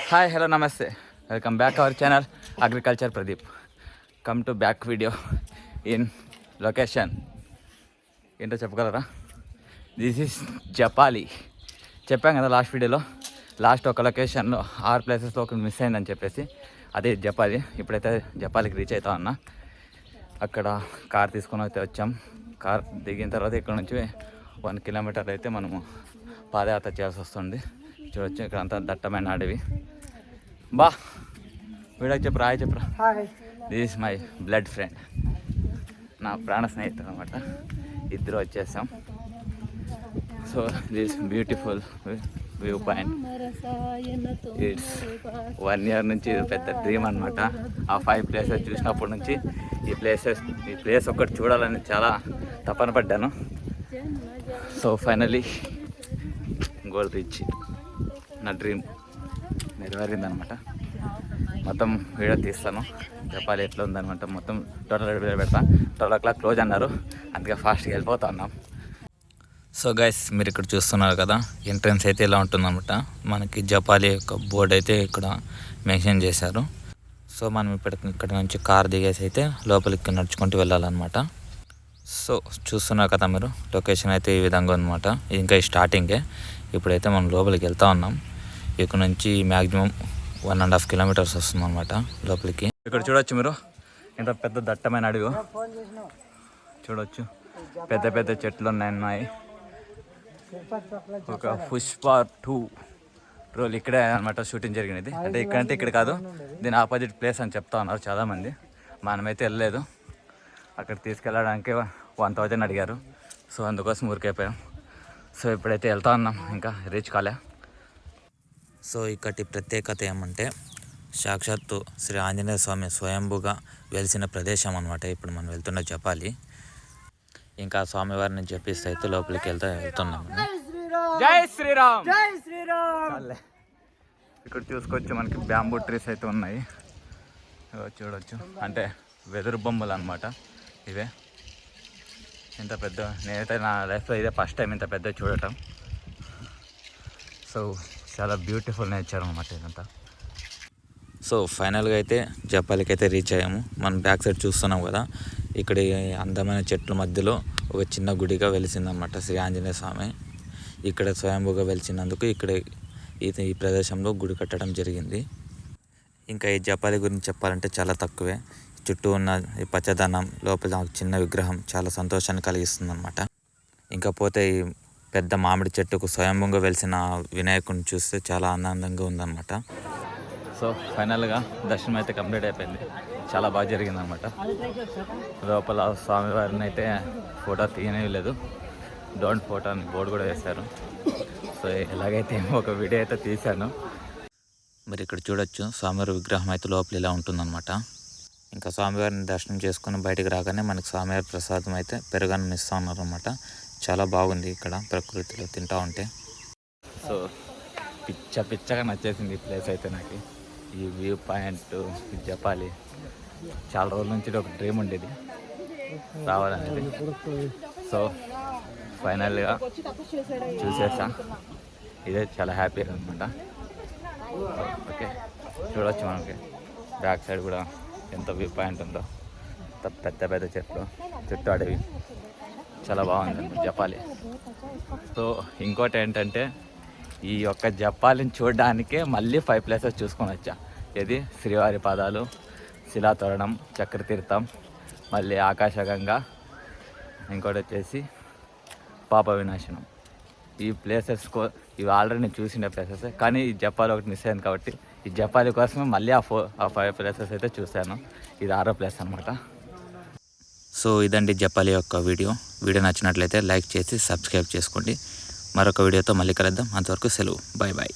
Hi hello నమస్తే welcome back our channel agriculture Pradeep. Come to back video in location ఏంటో చెప్పగలరా? This is Japali. చెప్పాం కదా లాస్ట్ వీడియోలో, లాస్ట్ ఒక లొకేషన్లో 6 ప్లేసెస్లో ఒక మిస్ అయిందని చెప్పేసి, అదే జపాలి. ఇప్పుడైతే జపాలికి రీచ్ అవుతా ఉన్నా. అక్కడ కార్ తీసుకొని అయితే వచ్చాం. కార్ దిగిన తర్వాత ఇక్కడ నుంచి 1 కిలోమీటర్ అయితే మనము పాదయాత్ర చేయాల్సి వస్తుంది. చూడొచ్చు ఇక్కడ అంతా దట్టమైన అడవి. బా వీడియోకి చెప్పరా, హాయ్ చెప్పరా. This is my blood friend, నా ప్రాణ స్నేహితుడు అనమాట. ఇద్దరు వచ్చేసాం. So this beautiful view point. It's 1 year నుంచి పెద్ద డ్రీమ్ అనమాట. ఆ 5 ప్లేసెస్ చూసినప్పటి నుంచి ఈ ప్లేస్ ఒక్కటి చూడాలని చాలా తపన పడ్డాను. So finally goal reach. నా డ్రీమ్ నెరవేరిందనమాట. మొత్తం వీడియో తీస్తాను, చెప్పాలి ఎట్లా ఉందనమాట. మొత్తం టోటల్ వీడియో పెడతా. 12 o'clock క్లోజ్ అన్నారు, అందుకే ఫాస్ట్గా వెళ్ళిపోతా ఉన్నాం. సో గైస్, మీరు ఇక్కడ చూస్తున్నారు కదా, ఎంట్రన్స్ అయితే ఇలా ఉంటుందన్నమాట. మనకి జపాలి యొక్క బోర్డు అయితే ఇక్కడ మెన్షన్ చేశారు. సో మనం ఇక్కడ నుంచి కార్ దిగేసి అయితే లోపలికి నడుచుకుంటూ వెళ్ళాలన్నమాట. సో చూస్తున్నారు కదా మీరు, లొకేషన్ అయితే ఈ విధంగా ఉందన్నమాట. ఇంకా స్టార్టింగే. ఇప్పుడైతే మనం లోపలికి వెళ్తూ ఉన్నాం. ఇక్కడ నుంచి మ్యాక్సిమం 1.5 kilometers వస్తుందన్నమాట లోపలికి. ఇక్కడ చూడొచ్చు మీరు, ఎంత పెద్ద దట్టమైన అడవి చూడొచ్చు. పెద్ద పెద్ద చెట్లు ఉన్నాయి. ఒక పుష్ప 2 రోల్ ఇక్కడే అనమాట షూటింగ్ జరిగినది. అంటే ఇక్కడంటే ఇక్కడ కాదు, దీని ఆపోజిట్ ప్లేస్ అని చెప్తా ఉన్నారు చాలామంది. మనమైతే వెళ్ళలేదు. అక్కడ తీసుకెళ్ళడానికి 1,000 అడిగారు. సో అందుకోసం ఊరికైపోయాం. సో ఇప్పుడైతే వెళ్తా ఉన్నాం, ఇంకా రీచ్ కాలే. సో ఇక్కడి ప్రత్యేకత ఏమంటే, సాక్షాత్తు శ్రీ ఆంజనేయ స్వామి స్వయంభుగా వెలిసిన ప్రదేశం అనమాట ఇప్పుడు మనం వెళ్తున్న జపాలి. ఇంకా స్వామివారిని జపిస్తే అయితే లోపలికి వెళ్తున్నాం. జై శ్రీరామ్, జై శ్రీరామ్. ఇక్కడ చూసుకోవచ్చు, మనకి బ్యాంబూ ట్రీస్ అయితే ఉన్నాయి చూడవచ్చు. అంటే వెదురు బొమ్మలు అనమాట ఇవే. ఇంత పెద్ద, నేనైతే నా లైఫ్లో ఇదే ఫస్ట్ టైం ఇంత పెద్ద చూడటం. సో చాలా బ్యూటిఫుల్ నేచర్ అనమాట ఇదంతా. సో ఫైనల్గా అయితే జపాలికి అయితే రీచ్ అయ్యాము. మనం బ్యాక్ సైడ్ చూస్తున్నాం కదా, ఇక్కడ అందమైన చెట్ల మధ్యలో ఒక చిన్న గుడిగా వెలిసిందనమాట శ్రీ ఆంజనేయ స్వామి. ఇక్కడ స్వయంభూగా వెలిసినందుకు ఇక్కడ ఈ ప్రదేశంలో గుడి కట్టడం జరిగింది. ఇంకా ఈ జపాలి గురించి చెప్పాలంటే చాలా తక్కువే. చుట్టూ ఉన్న ఈ పచ్చదనం, లోపల చిన్న విగ్రహం చాలా సంతోషాన్ని కలిగిస్తుంది అనమాట. ఇంకా పోతే ఈ పెద్ద మామిడి చెట్టుకు స్వయంభూగా వెలిసిన వినాయకుడిని చూస్తే చాలా ఆనందంగా ఉందన్నమాట. సో ఫైనల్గా దర్శనం అయితే కంప్లీట్ అయిపోయింది. చాలా బాగా జరిగిందనమాట. లోపల స్వామివారిని అయితే ఫోటో తీయలేదు, డోంట్ ఫోటో అని బోర్డు కూడా వేశారు. సో ఎలాగైతే ఒక వీడియో అయితే తీశాను. మరి ఇక్కడ చూడొచ్చు, స్వామివారి విగ్రహం అయితే లోపల ఇలా ఉంటుందన్నమాట. ఇంకా స్వామివారిని దర్శనం చేసుకుని బయటికి రాగానే మనకి స్వామివారి ప్రసాదం అయితే పెరుగన్నం ఇస్తూ ఉన్నారు అనమాట. చాలా బాగుంది ఇక్కడ ప్రకృతిలో తింటా ఉంటే. సో పిచ్చగా నచ్చేసింది ఈ ప్లేస్ అయితే నాకు. ఈ వ్యూ పాయింట్ జపాలి చాలా రోజుల నుంచి ఒక డ్రీమ్ ఉండేది రావాలనేది. సో ఫైనల్గా చూసేసా, ఇదే చాలా హ్యాపీగా అనమాట. ఓకే, చూడవచ్చు మనకి బ్యాక్ సైడ్ కూడా ఎంత వ్యూ పాయింట్ ఉందో. పెద్ద పెద్ద చెట్లు, చుట్టూ అడవి, చాలా బాగుంది జపాలి. సో ఇంకోటి ఏంటంటే, ఈ యొక్క జపాలిని చూడడానికే మళ్ళీ 5 places చూసుకొని వచ్చా. ఇది శ్రీవారి పాదాలు, శిలాతోరణం, చక్రతీర్థం, మళ్ళీ ఆకాశగంగా, ఇంకోటి వచ్చేసి పాప వినాశనం. ఈ ప్లేసెస్ ఇవి ఆల్రెడీ నేను చూసిన ప్లేసెస్, కానీ ఈ జపాలి ఒకటి మిస్ అయింది కాబట్టి ఈ జపాలి కోసమే మళ్ళీ ఆ 5 places అయితే చూశాను. ఇది 6వ ప్లేస్ అనమాట. సో ఇదండి జపాలి యొక్క వీడియో నచ్చినట్లయితే లైక్ చేసి సబ్స్క్రైబ్ చేసుకోండి. మరొక వీడియోతో మళ్ళీ కలుద్దాం. అంతవరకు సెలవు, బాయ్ బాయ్.